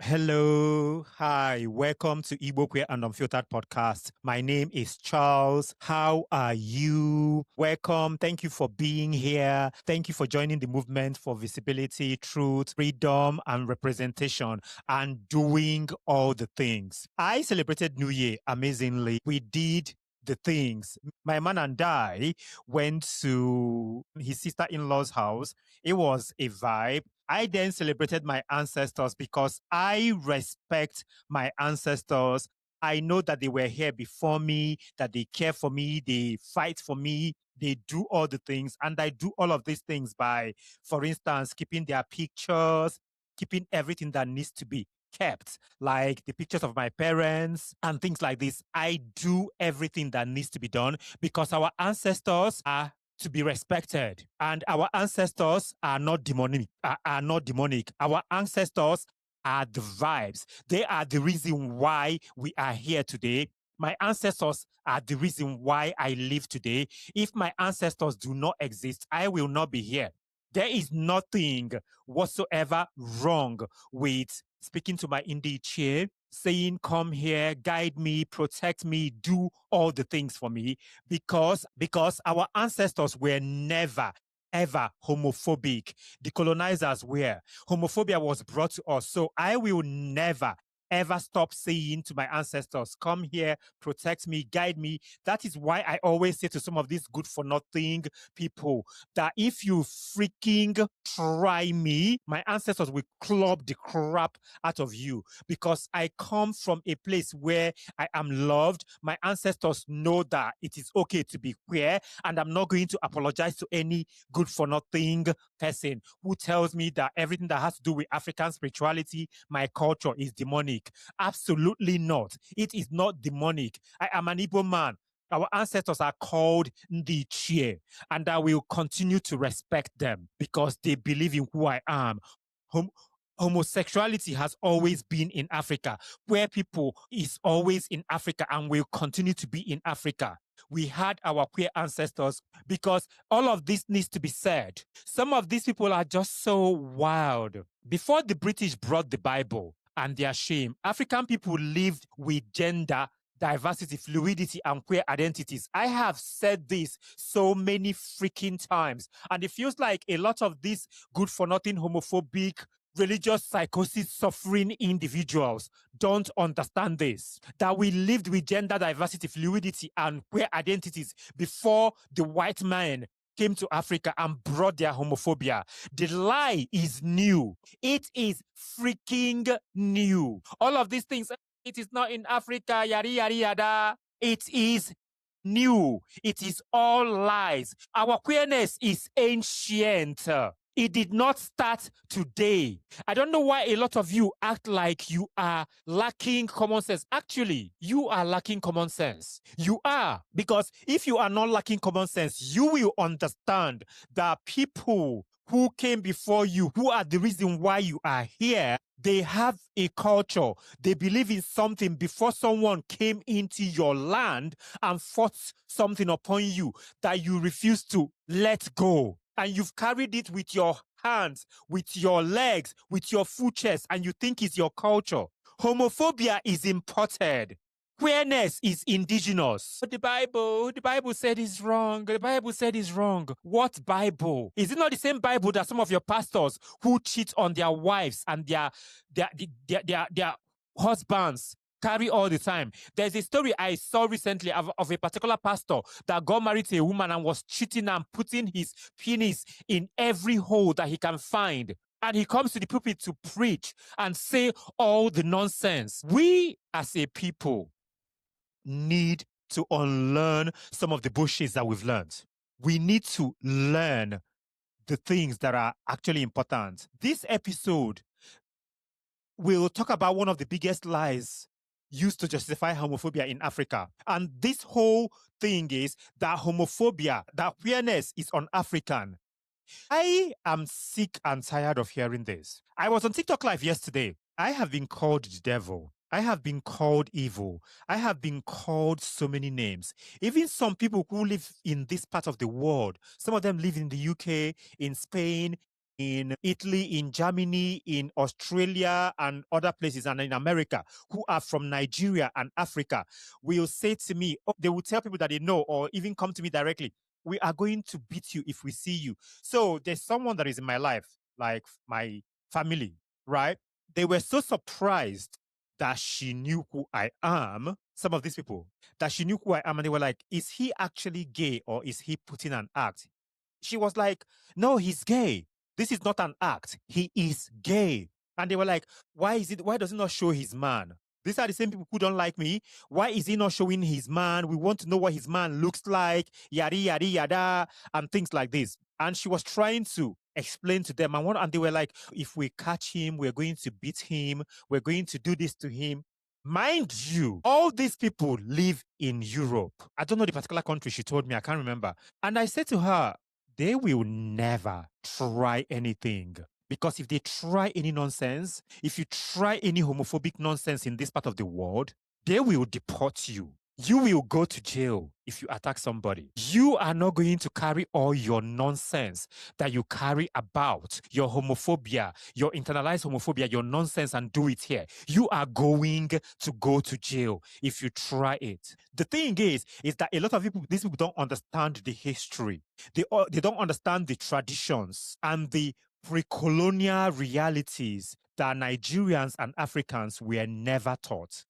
Hello, hi, welcome to Igbo Queer and Unfiltered Podcast. My name is Charles. How are you? Welcome. Thank you for being here. Thank you for joining the movement for visibility, truth, freedom, and representation, and doing all the things. I celebrated New Year amazingly. We did the things. My man and I went to his sister-in-law's house. It was a vibe. I then celebrated my ancestors because I respect my ancestors. I know that they were here before me, that they care for me, they fight for me, they do all the things. And I do all of these things by, for instance, keeping their pictures, keeping everything that needs to be kept, like the pictures of my parents and things like this. I do everything that needs to be done because our ancestors are to be respected, and our ancestors are not demonic. Are not demonic. Our ancestors are the vibes. They are the reason why we are here today. My ancestors are the reason why I live today. If my ancestors do not exist, I will not be here. There is nothing whatsoever wrong with speaking to my indie chair, saying, come here, guide me, protect me, do all the things for me, because our ancestors were never, ever homophobic. The colonizers were. Homophobia was brought to us. So I will never, ever stop saying to my ancestors, come here, protect me, guide me. That is why I always say to some of these good for nothing people that if you freaking try me, my ancestors will club the crap out of you, because I come from a place where I am loved. My ancestors know that it is okay to be queer, and I'm not going to apologize to any good for nothing person who tells me that everything that has to do with African spirituality, my culture, is demonic. Absolutely not. It is not demonic. I am an Igbo man. Our ancestors are called Ndichie, and I will continue to respect them because they believe in who I am. Homosexuality has always been in Africa. Queer people is always in Africa and will continue to be in Africa. We had our queer ancestors, because all of this needs to be said. Some of these people are just so wild. Before the British brought the Bible and their shame, African people lived with gender diversity, fluidity, and queer identities. I have said this so many freaking times, and it feels like a lot of these good for nothing homophobic religious psychosis suffering individuals don't understand this, that we lived with gender diversity, fluidity, and queer identities before the white man came to Africa and brought their homophobia. The lie is new. It is freaking new. All of these things, it is not in Africa, yada, yada, yada. It is new. It is all lies. Our queerness is ancient. It did not start today. I don't know why a lot of you act like you are lacking common sense. Actually, you are lacking common sense. You are. Because if you are not lacking common sense, you will understand that people who came before you, who are the reason why you are here, they have a culture. They believe in something before someone came into your land and forced something upon you that you refuse to let go. And you've carried it with your hands, with your legs, with your full chest, and you think it's your culture. Homophobia is imported. Queerness is indigenous. But the Bible said it's wrong. The Bible said it's wrong. What Bible? Is it not the same Bible that some of your pastors who cheat on their wives and their husbands carry all the time? There's a story I saw recently of a particular pastor that got married to a woman and was cheating and putting his penis in every hole that he can find. And he comes to the pulpit to preach and say all the nonsense. We as a people need to unlearn some of the bullshit that we've learned. We need to learn the things that are actually important. This episode will talk about one of the biggest lies used to justify homophobia in Africa. And this whole thing is that homophobia, that queerness is un-African. I am sick and tired of hearing this. I was on TikTok Live yesterday. I have been called the devil. I have been called evil. I have been called so many names. Even some people who live in this part of the world, some of them live in the UK, in Spain, in Italy, in Germany, in Australia, and other places, and in America, who are from Nigeria and Africa, will say to me, oh, they will tell people that they know, or even come to me directly, we are going to beat you if we see you. So there's someone that is in my life, like my family, right? They were so surprised that she knew who I am, some of these people, that she knew who I am, and they were like, is he actually gay or is he putting an act? She was like, no, he's gay. This is not an act. He is gay. And they were like, why does he not show his man? These are the same people who don't like me. Why is he not showing his man? We want to know what his man looks like, yada, yada, yada, and things like this. And she was trying to explain to them, and they were like, if we catch him, we're going to beat him. We're going to do this to him. Mind you, all these people live in Europe. I don't know the particular country she told me. I can't remember. And I said to her, they will never try anything. Because if they try any nonsense, if you try any homophobic nonsense in this part of the world, they will deport you. You will go to jail if you attack somebody. You are not going to carry all your nonsense that you carry about, your homophobia, your internalized homophobia, your nonsense, and do it here. You are going to go to jail if you try it. The thing is that a lot of people, these people don't understand the history. They don't understand the traditions and the pre-colonial realities that Nigerians and Africans were never taught.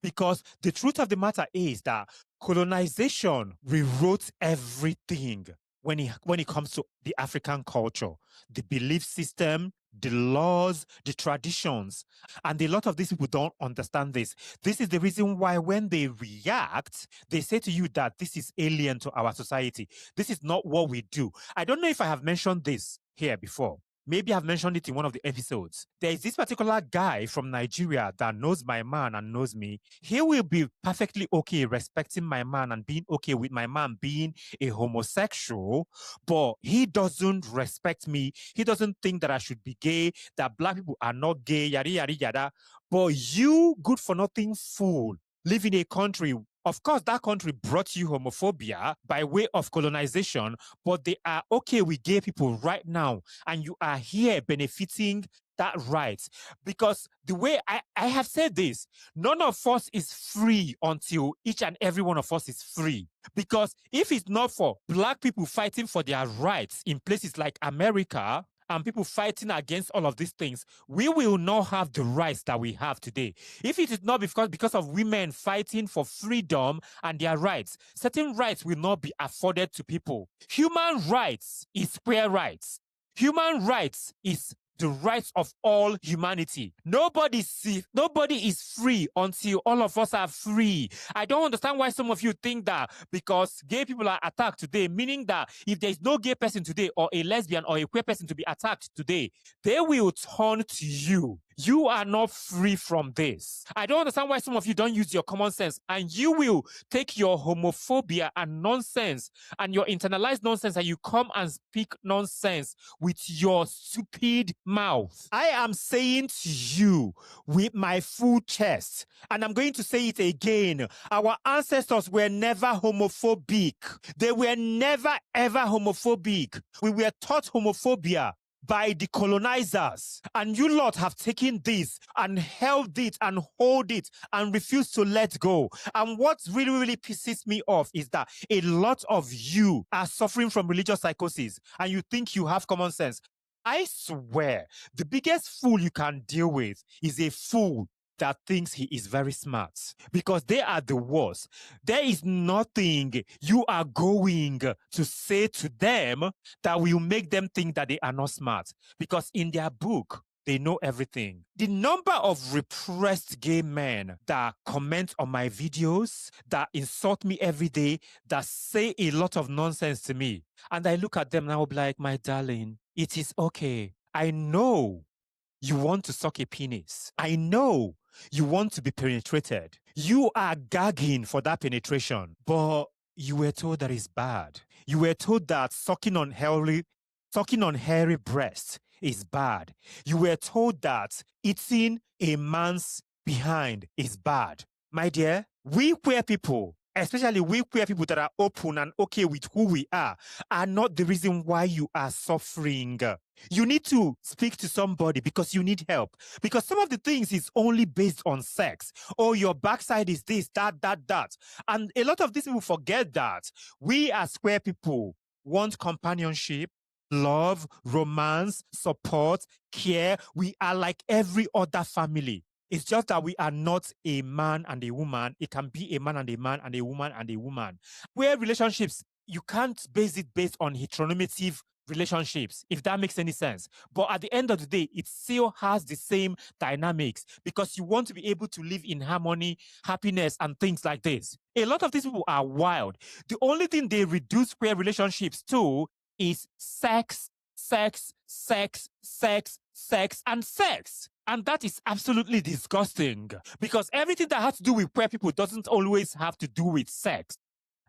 Because the truth of the matter is that colonization rewrote everything when it comes to the African culture, the belief system, the laws, the traditions. And a lot of these people don't understand this. This is the reason why when they react, they say to you that this is alien to our society. This is not what we do. I don't know if I have mentioned this here before. Maybe I've mentioned it in one of the episodes. There is this particular guy from Nigeria that knows my man and knows me. He will be perfectly okay respecting my man and being okay with my man being a homosexual, but he doesn't respect me. He doesn't think that I should be gay, that black people are not gay, yada, yada, yada. But you, good for nothing fool, live in a country. Of course, that country brought you homophobia by way of colonization, but they are okay with gay people right now. And you are here benefiting that right. Because the way I have said this, none of us is free until each and every one of us is free. Because if it's not for black people fighting for their rights in places like America, and people fighting against all of these things, we will not have the rights that we have today. If it is not because of women fighting for freedom and their rights, certain rights will not be afforded to people. Human rights is square rights. Human rights is the rights of all humanity. Nobody is free until all of us are free. I don't understand why some of you think that because gay people are attacked today, meaning that if there is no gay person today or a lesbian or a queer person to be attacked today, they will turn to you. You are not free from this. I don't understand why some of you don't use your common sense, and you will take your homophobia and nonsense and your internalized nonsense and you come and speak nonsense with your stupid mouth. I am saying to you with my full chest, and I'm going to say it again, our ancestors were never homophobic. They were never ever homophobic. We were taught homophobia by the colonizers, and you lot have taken this and held it and hold it and refused to let go. And what really, really pisses me off is that a lot of you are suffering from religious psychosis and you think you have common sense. I swear, the biggest fool you can deal with is a fool that thinks he is very smart, because they are the worst. There is nothing you are going to say to them that will make them think that they are not smart, because in their book, they know everything. The number of repressed gay men that comment on my videos, that insult me every day, that say a lot of nonsense to me, and I look at them and I'll be like, my darling, it is okay. I know you want to suck a penis. I know you want to be penetrated. You are gagging for that penetration, but you were told that it's bad. You were told that sucking on hairy breasts is bad. You were told that eating a man's behind is bad. My dear, we queer people especially we queer people that are open and okay with who we are not the reason why you are suffering. You need to speak to somebody because you need help. Because some of the things is only based on sex. Oh, your backside is this, that. And a lot of these people forget that we as queer people want companionship, love, romance, support, care. We are like every other family. It's just that we are not a man and a woman. It can be a man and a man and a woman and a woman. Where relationships, you can't base it based on heteronormative relationships, if that makes any sense. But at the end of the day, it still has the same dynamics because you want to be able to live in harmony, happiness, and things like this. A lot of these people are wild. The only thing they reduce queer relationships to is sex, sex, sex, sex, sex, and sex. And that is absolutely disgusting because everything that has to do with queer people doesn't always have to do with sex.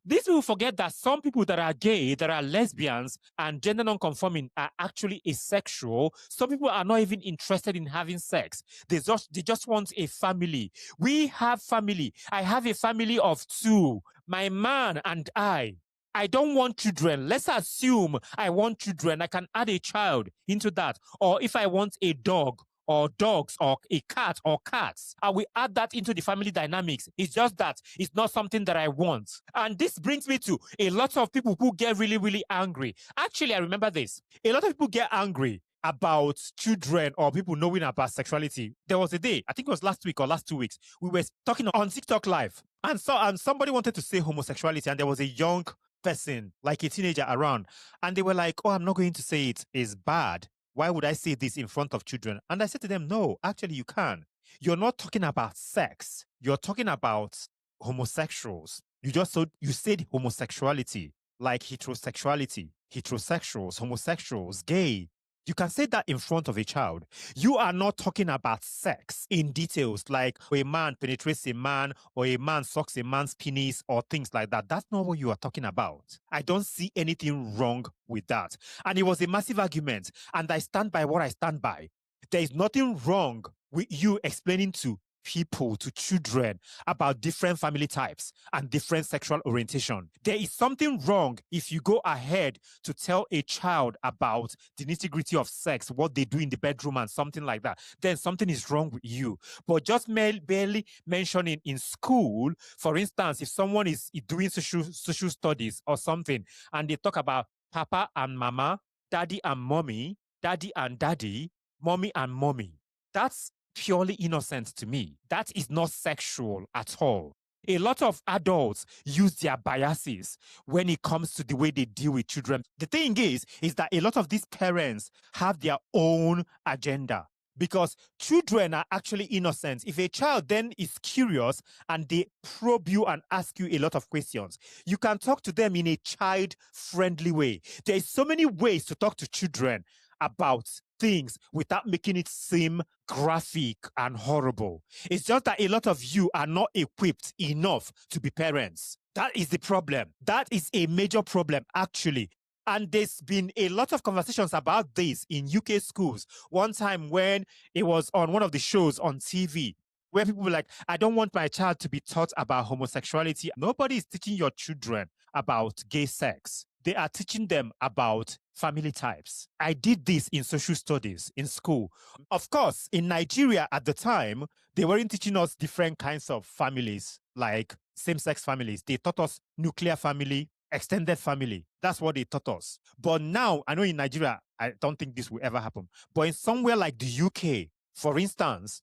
These people forget that some people that are gay, that are lesbians, and gender non-conforming are actually asexual. Some people are not even interested in having sex. They just want a family. We have family. I have a family of 2, my man and I. I don't want children. Let's assume I want children. I can add a child into that. Or if I want a dog, or dogs, or a cat, or cats. I will add that into the family dynamics. It's just that it's not something that I want. And this brings me to a lot of people who get really, really angry. Actually, I remember this. A lot of people get angry about children or people knowing about sexuality. There was a day, I think it was last week or last 2 weeks, we were talking on TikTok Live. And somebody wanted to say homosexuality, and there was a young person, like a teenager around. And they were like, oh, I'm not going to say it is bad. Why would I say this in front of children? And I said to them, no, actually you can. You're not talking about sex. You're talking about homosexuals. You said homosexuality, like heterosexuality, heterosexuals, homosexuals, gay. You can say that in front of a child. You are not talking about sex in details, like a man penetrates a man or a man sucks a man's penis or things like that. That's not what you are talking about. I don't see anything wrong with that. And it was a massive argument. And I stand by what I stand by. There is nothing wrong with you explaining to people, to children, about different family types and different sexual orientation. There is something wrong if you go ahead to tell a child about the nitty-gritty of sex, what they do in the bedroom and something like that. Then something is wrong with you. But just barely mentioning in school, for instance, if someone is doing social studies or something, and they talk about papa and mama, daddy and mommy, daddy and daddy, mommy and mommy, that's purely innocent to me. That is not sexual at all. A lot of adults use their biases when it comes to the way they deal with children. The thing is that a lot of these parents have their own agenda because children are actually innocent. If a child then is curious and they probe you and ask you a lot of questions, you can talk to them in a child-friendly way. There is so many ways to talk to children about things without making it seem graphic and horrible. It's just that a lot of you are not equipped enough to be parents. That is the problem. That is a major problem, actually. And there's been a lot of conversations about this in UK schools. One time when it was on one of the shows on TV, where people were like, I don't want my child to be taught about homosexuality. Nobody is teaching your children about gay sex. They are teaching them about family types. I did this in social studies in school. Of course, in Nigeria at the time, they weren't teaching us different kinds of families, like same-sex families. They taught us nuclear family, extended family. That's what they taught us. But now, I know in Nigeria, I don't think this will ever happen. But in somewhere like the UK, for instance,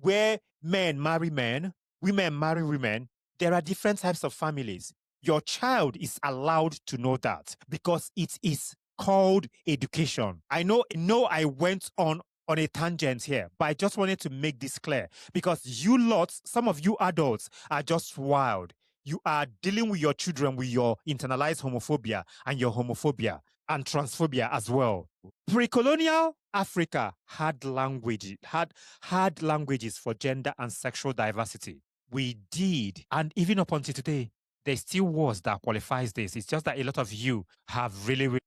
where men marry men, women marry women, there are different types of families. Your child is allowed to know that because it is called education. I know I went on a tangent here, but I just wanted to make this clear because you lots, some of you adults are just wild. You are dealing with your children with your internalized homophobia and your homophobia and transphobia as well. Pre-colonial Africa had languages for gender and sexual diversity. We did, and even up until today, there still was that qualifies this. It's just that a lot of you have really, really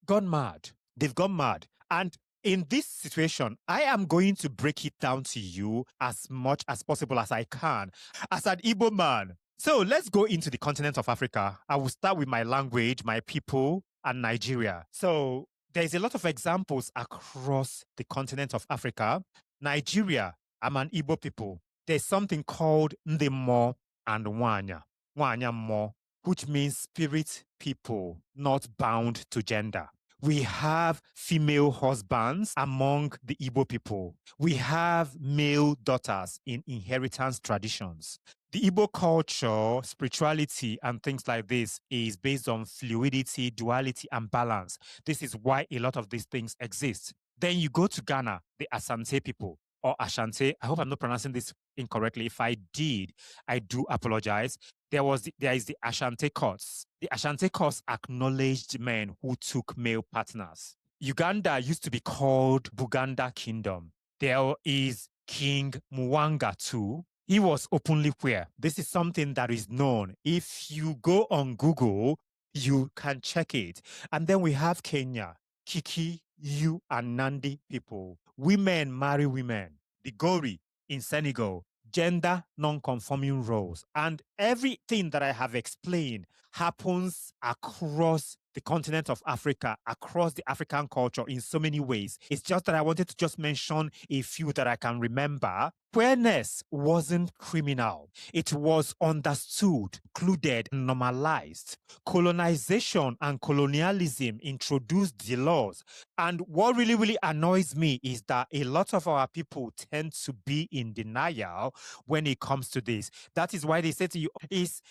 gone mad. They've gone mad. And in this situation, I am going to break it down to you as much as possible as I can. As an Igbo man, So let's go into the continent of Africa. I will start with my language, my people, and Nigeria. So there's a lot of examples across the continent of Africa. Nigeria, I'm an Igbo people. There's something called Ndemo and Wanya. Wanya Mo, which means spirit people, not bound to gender. We have female husbands among the Igbo people. We have male daughters in inheritance traditions. The Igbo culture, spirituality, and things like this is based on fluidity, duality, and balance. This is why a lot of these things exist. Then you go to Ghana, the Asante people, or Ashanti. I hope I'm not pronouncing this incorrectly. If I did, I do apologize. There is the Ashanti courts. The Ashanti courts acknowledged men who took male partners. Uganda used to be called Buganda Kingdom. There is King Mwanga too. He was openly queer. This is something that is known. If you go on Google, you can check it. And then we have Kenya, Kiki, you, and Nandi people. Women marry women. The Gori in Senegal, gender non-conforming roles. And everything that I have explained happens across the continent of Africa, across the African culture in so many ways. It's just that I wanted to just mention a few that I can remember. Queerness wasn't criminal. It was understood, included, and normalized. Colonization and colonialism introduced the laws. And what really, really annoys me is that a lot of our people tend to be in denial when it comes to this. That is why they say to you, it's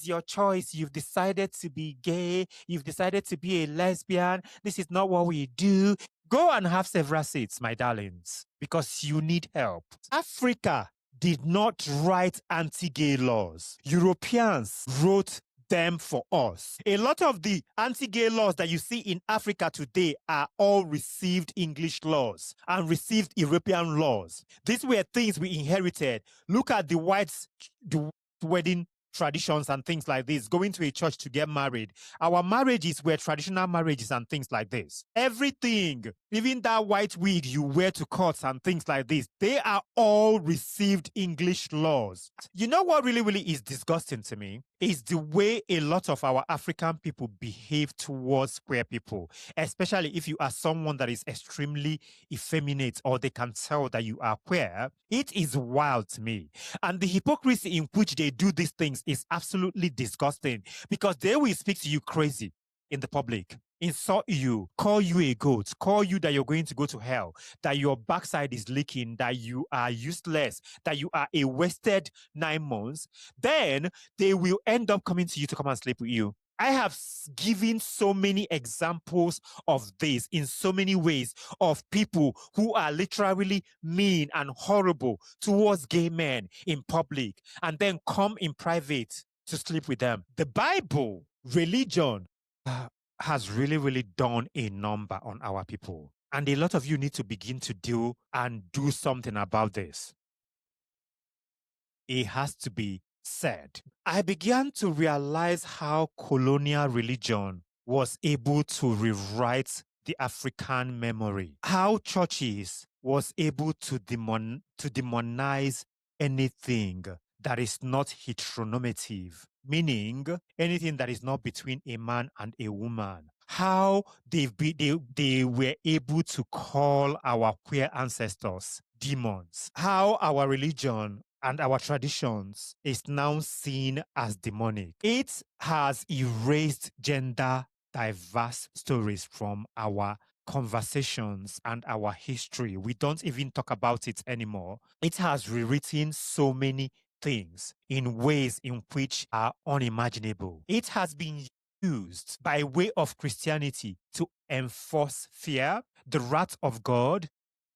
your choice. You've decided to be gay. You've decided to be a lesbian. This is not what we do. Go and have several seats, my darlings, because you need help. Africa did not write anti-gay laws. Europeans wrote them for us. A lot of the anti-gay laws that you see in Africa today are all received English laws and received European laws. These were things we inherited. Look at the wedding traditions and things like this, going to a church to get married. Our marriages were traditional marriages and things like this. Everything, even that white wig you wear to courts and things like this, they are all received English laws. You know what really, really is disgusting to me? Is the way a lot of our African people behave towards queer people, especially if you are someone that is extremely effeminate or they can tell that you are queer. It is wild to me. And the hypocrisy in which they do these things is absolutely disgusting because they will speak to you crazy in the public, insult you, call you a goat, call you that you're going to go to hell, that your backside is leaking, that you are useless, that you are a wasted 9 months. Then they will end up coming to you to come and sleep with you. I have given so many examples of this in so many ways of people who are literally mean and horrible towards gay men in public and then come in private to sleep with them. The Bible, religion, has really, really done a number on our people. And a lot of you need to begin to do and do something about this. It has to be said. I began to realize how colonial religion was able to rewrite the African memory. How churches was able to demonize anything that is not heteronormative, meaning anything that is not between a man and a woman. How they were able to call our queer ancestors demons. How our religion and our traditions is now seen as demonic. It has erased gender diverse stories from our conversations and our history. We don't even talk about it anymore. It has rewritten so many things in ways in which are unimaginable. It has been used by way of Christianity to enforce fear, the wrath of God.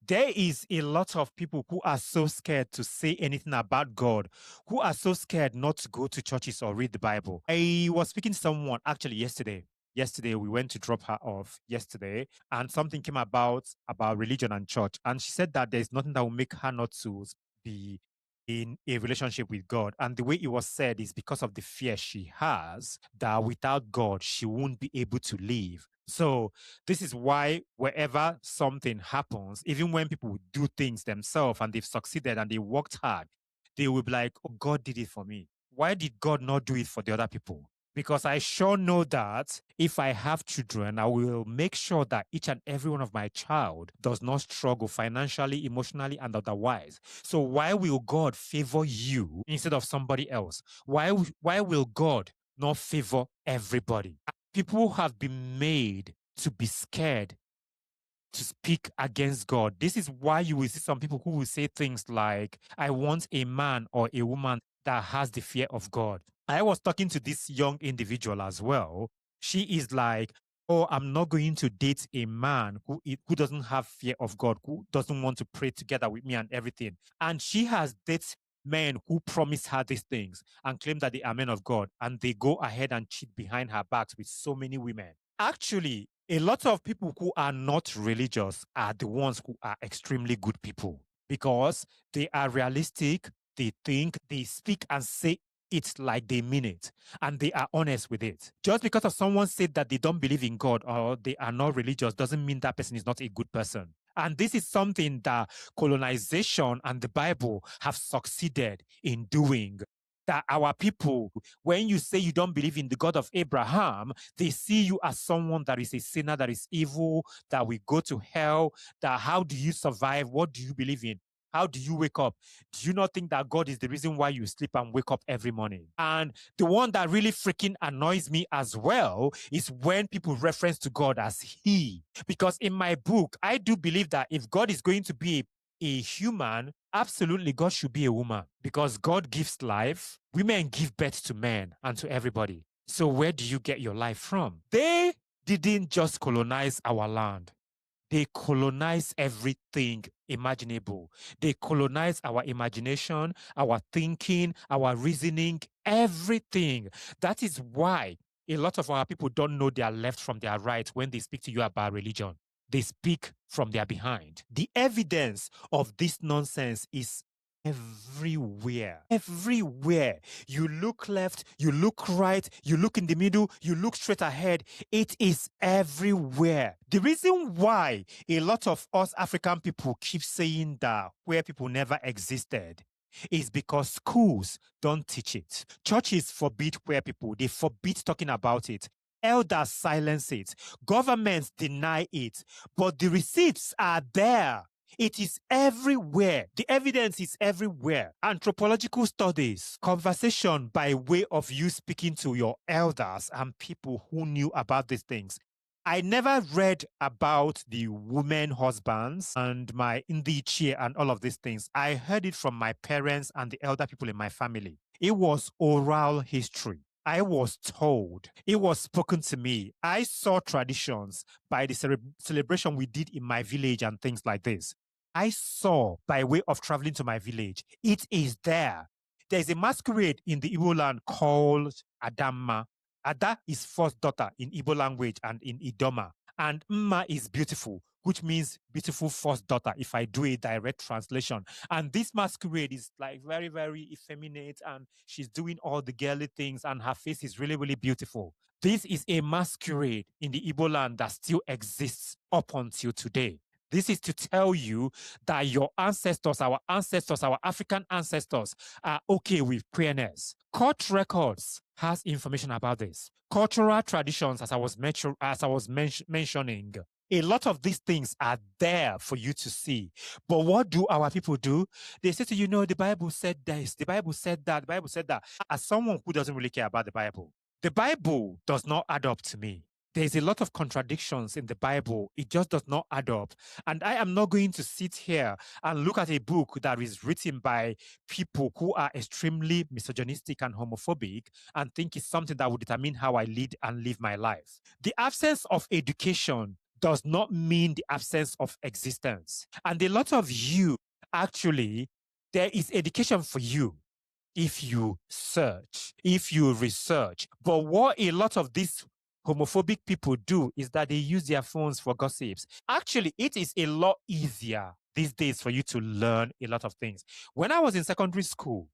There is a lot of people who are so scared to say anything about God, who are so scared not to go to churches or read the Bible. I was speaking to someone actually yesterday. Yesterday, we went to drop her off yesterday, and something came about religion and church. And she said that there's nothing that will make her not to be in a relationship with God. And the way it was said is because of the fear she has that without God, she won't be able to live. So this is why wherever something happens, even when people do things themselves and they've succeeded and they worked hard, they will be like, oh, God did it for me. why did God not do it for the other people? Because I sure know that if I have children, I will make sure that each and every one of my child does not struggle financially, emotionally, and otherwise. So why will God favor you instead of somebody else? Why will God not favor everybody? People have been made to be scared to speak against God. This is why you will see some people who will say things like, I want a man or a woman that has the fear of God. I was talking to this young individual as well. She is like, oh, I'm not going to date a man who doesn't have fear of God, who doesn't want to pray together with me and everything. And she has dated men who promise her these things and claim that they are men of God, and they go ahead and cheat behind her backs with so many women. Actually, a lot of people who are not religious are the ones who are extremely good people because they are realistic, they think, they speak and say it like they mean it, and they are honest with it. Just because of someone said that they don't believe in God or they are not religious doesn't mean that person is not a good person. And this is something that colonization and the Bible have succeeded in doing. That our people, when you say you don't believe in the God of Abraham, they see you as someone that is a sinner, that is evil, that will go to hell, that how do you survive? What do you believe in? How do you wake up? Do you not think that God is the reason why you sleep and wake up every morning? And the one that really freaking annoys me as well is when people reference to God as He. Because in my book, I do believe that if God is going to be a human, absolutely God should be a woman because God gives life. Women give birth to men and to everybody. So where do you get your life from? They didn't just colonize our land. They colonize everything imaginable. They colonize our imagination, our thinking, our reasoning, everything. That is why a lot of our people don't know their left from their right when they speak to you about religion. They speak from their behind. The evidence of this nonsense is everywhere. Everywhere. You look left, you look right, you look in the middle, you look straight ahead. It is everywhere. The reason why a lot of us African people keep saying that where people never existed is because schools don't teach it. Churches forbid queer people. They forbid talking about it. Elders silence it. Governments deny it. But the receipts are there. It is everywhere. The evidence is everywhere. Anthropological studies, conversation by way of you speaking to your elders and people who knew about these things. I never read about the women husbands and my Indichie and all of these things. I heard it from my parents and the elder people in my family. It was oral history. I was told. It was spoken to me. I saw traditions by the celebration we did in my village and things like this. I saw by way of traveling to my village. It is there. There's a masquerade in the Igbo land called Adamma. Ada is first daughter in Igbo language and in Idoma. And Mma is beautiful, which means beautiful first daughter, if I do a direct translation. And this masquerade is like very, very effeminate, and she's doing all the girly things, and her face is really, really beautiful. This is a masquerade in the Igbo land that still exists up until today. This is to tell you that your ancestors, our African ancestors, are okay with queerness. Court records has information about this. Cultural traditions, as I was mentioning, a lot of these things are there for you to see. But what do our people do? They say to you, the Bible said this, the Bible said that, the Bible said that. As someone who doesn't really care about the Bible does not add up to me. There's a lot of contradictions in the Bible. It just does not add up. And I am not going to sit here and look at a book that is written by people who are extremely misogynistic and homophobic and think it's something that will determine how I lead and live my life. The absence of education does not mean the absence of existence. And a lot of you, actually, there is education for you if you search, if you research. But what a lot of these homophobic people do is that they use their phones for gossips. Actually, it is a lot easier these days for you to learn a lot of things. When I was in secondary school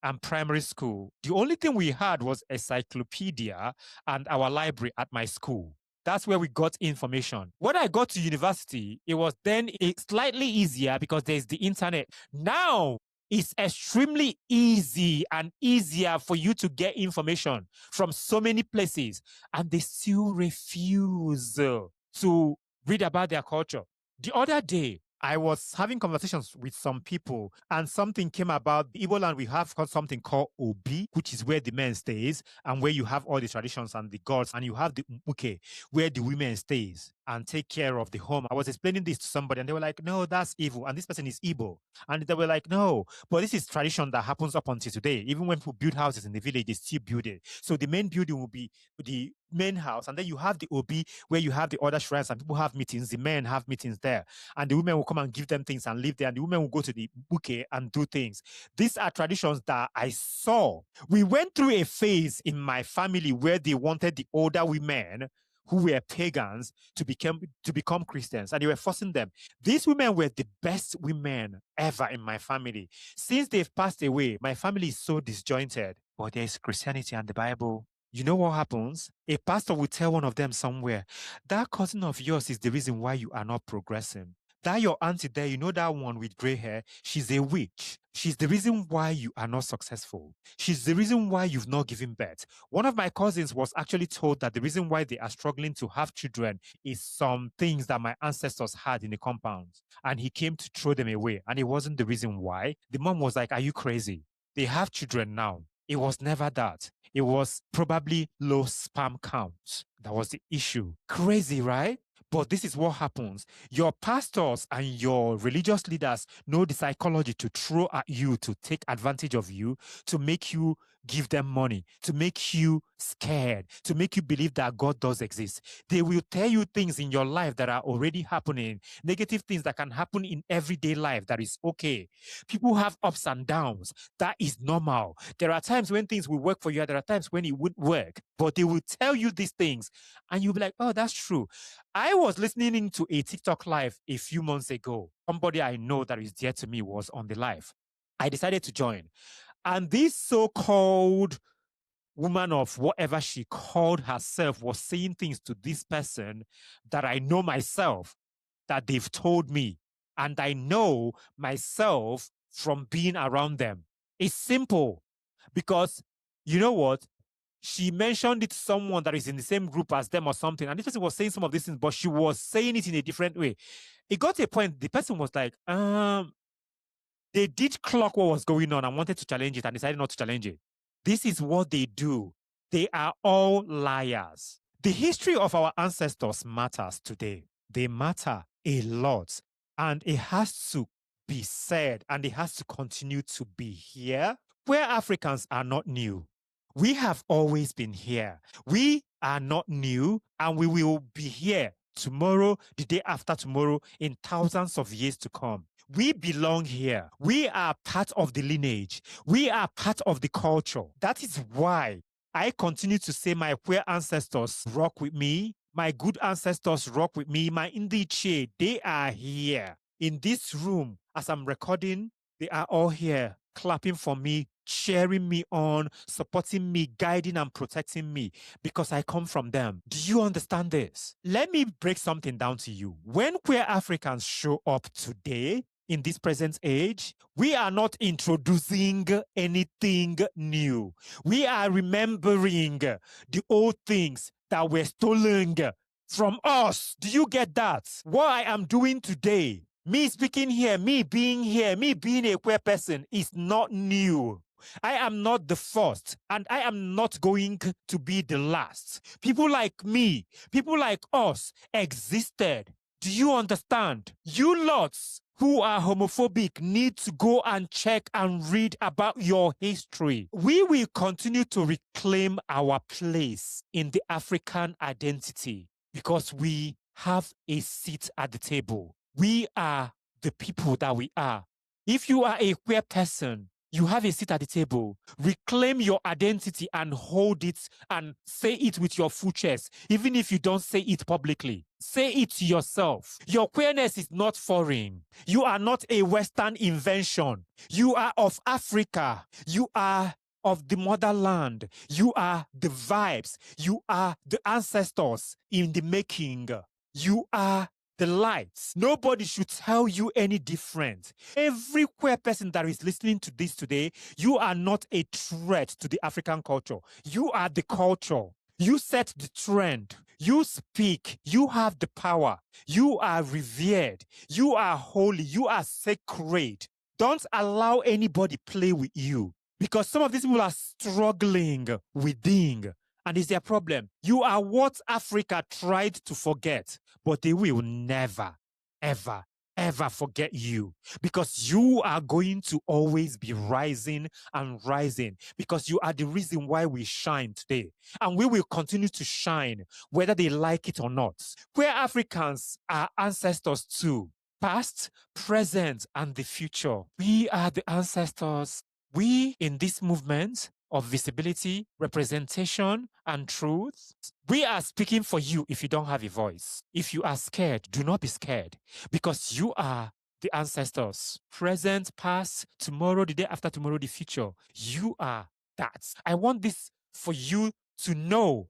and primary school, the only thing we had was a encyclopedia and our library at my school. That's where we got information. When I got to university, it was then slightly easier because there's the internet. Now, it's extremely easy and easier for you to get information from so many places, and they still refuse to read about their culture. The other day, I was having conversations with some people, and something came about. The Igbo land, we have something called Obi, which is where the man stays and where you have all the traditions and the gods, and you have the Mpuke, where the women stays and take care of the home. I was explaining this to somebody, and they were like, no, that's evil. And this person is Igbo. And they were like, no, but this is tradition that happens up until today. Even when people build houses in the village, they still build it. So the main building will be the main house, and then you have the Obi, where you have the other shrines, and people have meetings. The men have meetings there, and the women will come and give them things and live there, and the women will go to the buke and do things. These are traditions that I saw. We went through a phase in my family where they wanted the older women who were pagans to become Christians, and they were forcing them. These women were the best women ever in my family. Since they've passed away, my family is so disjointed. But there's Christianity and the Bible. You know what happens? A pastor will tell one of them somewhere, that cousin of yours is the reason why you are not progressing. That your auntie there, you know that one with gray hair, she's a witch. She's the reason why you are not successful. She's the reason why you've not given birth. One of my cousins was actually told that the reason why they are struggling to have children is some things that my ancestors had in the compound. And he came to throw them away. And it wasn't the reason why. The mom was like, are you crazy? They have children now. It was never that. It was probably low sperm count. That was the issue. Crazy, right? But this is what happens. Your pastors and your religious leaders know the psychology to throw at you, to take advantage of you, to make you give them money, to make you scared, to make you believe that God does exist. They will tell you things in your life that are already happening, negative things that can happen in everyday life that is okay. People have ups and downs. That is normal. There are times when things will work for you, and there are times when it wouldn't work, but they will tell you these things, and you'll be like, oh, that's true. I was listening to a TikTok live a few months ago. Somebody I know that is dear to me was on the live. I decided to join. And this so-called woman of whatever she called herself was saying things to this person that I know myself, that they've told me. And I know myself from being around them. It's simple. Because you know what? She mentioned it to someone that is in the same group as them or something. And this person was saying some of these things, but she was saying it in a different way. It got to a point, the person was like, they did clock what was going on and wanted to challenge it and decided not to challenge it. This is what they do. They are all liars. The history of our ancestors matters today. They matter a lot. And it has to be said, and it has to continue to be here. Where Africans are not new. We have always been here. We are not new, and we will be here tomorrow, the day after tomorrow, in thousands of years to come. We belong here. We are part of the lineage. We are part of the culture. That is why I continue to say my queer ancestors rock with me. My good ancestors rock with me. My Indiche, they are here. In this room, as I'm recording, they are all here, clapping for me, cheering me on, supporting me, guiding and protecting me, because I come from them. Do you understand this? Let me break something down to you. When queer Africans show up today, in this present age, we are not introducing anything new. We are remembering the old things that were stolen from us. Do you get that? What I am doing today, me speaking here, me being a queer person, is not new. I am not the first, and I am not going to be the last. People like me, people like us existed. Do you understand? You lots who are homophobic need to go and check and read about your history. We will continue to reclaim our place in the African identity because we have a seat at the table. We are the people that we are. If you are a queer person, you have a seat at the table. Reclaim your identity and hold it and say it with your full chest, even if you don't say it publicly. Say it to yourself. Your queerness is not foreign. You are not a Western invention. You are of Africa. You are of the motherland. You are the vibes. You are the ancestors in the making. You are the lights. Nobody should tell you any different. Every queer person that is listening to this today, you are not a threat to the African culture. You are the culture. You set the trend. You speak. You have the power. You are revered. You are holy. You are sacred. Don't allow anybody play with you, because some of these people are struggling within, and it's their problem. You are what Africa tried to forget, but they will never, ever, ever forget you, because you are going to always be rising and rising, because you are the reason why we shine today, and we will continue to shine whether they like it or not. Queer Africans are ancestors too, past, present, and the future. We are the ancestors. We in this movement of visibility, representation, and truth, we are speaking for you if you don't have a voice. If you are scared, do not be scared, because you are the ancestors. Present, past, tomorrow, the day after tomorrow, the future. You are that. I want this for you to know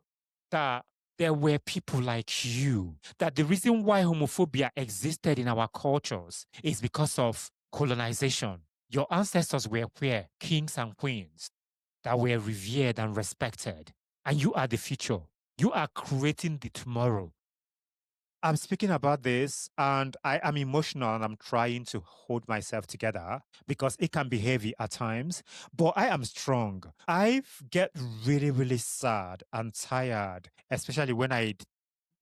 that there were people like you, that the reason why homophobia existed in our cultures is because of colonization. Your ancestors were queer, kings and queens that were revered and respected. And you are the future. You are creating the tomorrow. I'm speaking about this and I am emotional and I'm trying to hold myself together because it can be heavy at times, but I am strong. I get really, really sad and tired, especially when I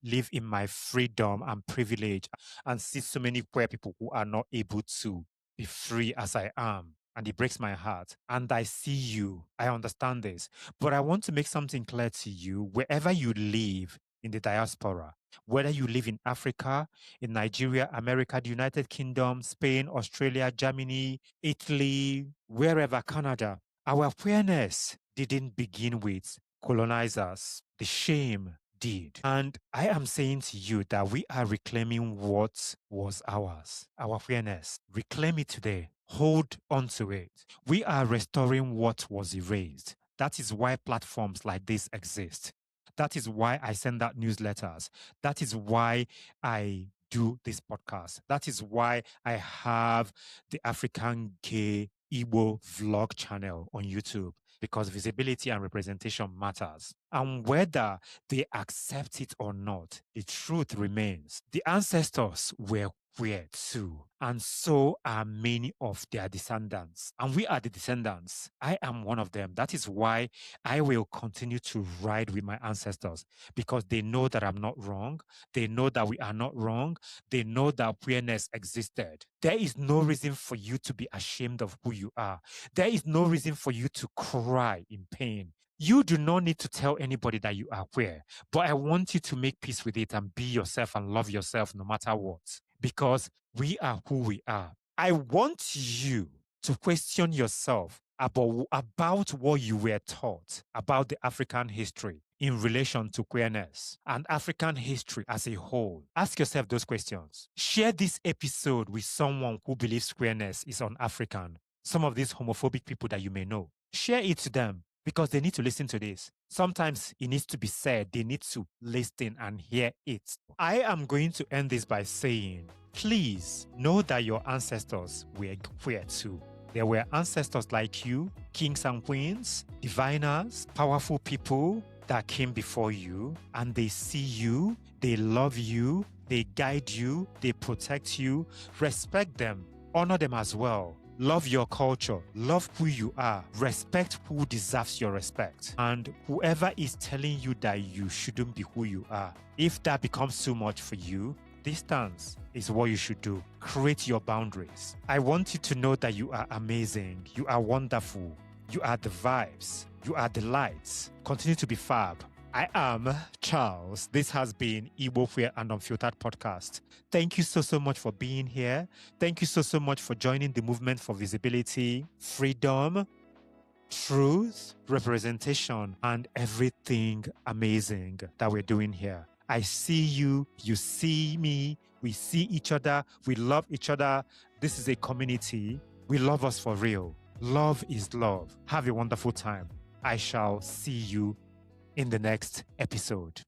live in my freedom and privilege and see so many queer people who are not able to be free as I am. And it breaks my heart. And I see you. I understand this. But I want to make something clear to you. Wherever you live in the diaspora, whether you live in Africa, in Nigeria, America, the United Kingdom, Spain, Australia, Germany, Italy, wherever, Canada, our queerness didn't begin with colonizers. The shame did. And I am saying to you that we are reclaiming what was ours, our fairness. Reclaim it today. Hold on to it. We are restoring what was erased. That is why platforms like this exist. That is why I send out newsletters. That is why I do this podcast. That is why I have the African Gay Igbo vlog channel on YouTube, because visibility and representation matters. And whether they accept it or not, the truth remains. The ancestors were queer too, and so are many of their descendants. And we are the descendants. I am one of them. That is why I will continue to ride with my ancestors, because they know that I'm not wrong. They know that we are not wrong. They know that queerness existed. There is no reason for you to be ashamed of who you are. There is no reason for you to cry in pain. You do not need to tell anybody that you are queer, but I want you to make peace with it and be yourself and love yourself no matter what, because we are who we are. I want you to question yourself about what you were taught about the African history in relation to queerness and African history as a whole. Ask yourself those questions. Share this episode with someone who believes queerness is un-African. Some of these homophobic people that you may know. Share it to them, because they need to listen to this. Sometimes it needs to be said. They need to listen and hear it. I am going to end this by saying, please know that your ancestors were queer too. There were ancestors like you, kings and queens, diviners, powerful people that came before you, and they see you, they love you, they guide you, they protect you. Respect them, honor them as well. Love your culture. Love who you are. Respect who deserves your respect. And whoever is telling you that you shouldn't be who you are, if that becomes too much for you, distance is what you should do. Create your boundaries. I want you to know that you are amazing. You are wonderful. You are the vibes. You are the lights. Continue to be fab. I am Charles. This has been Igbo Queer and Unfiltered Podcast. Thank you so much for being here. Thank you so much for joining the movement for visibility, freedom, truth, representation, and everything amazing that we're doing here. I see you, you see me, we see each other, we love each other. This is a community. We love us for real. Love is love. Have a wonderful time. I shall see you in the next episode.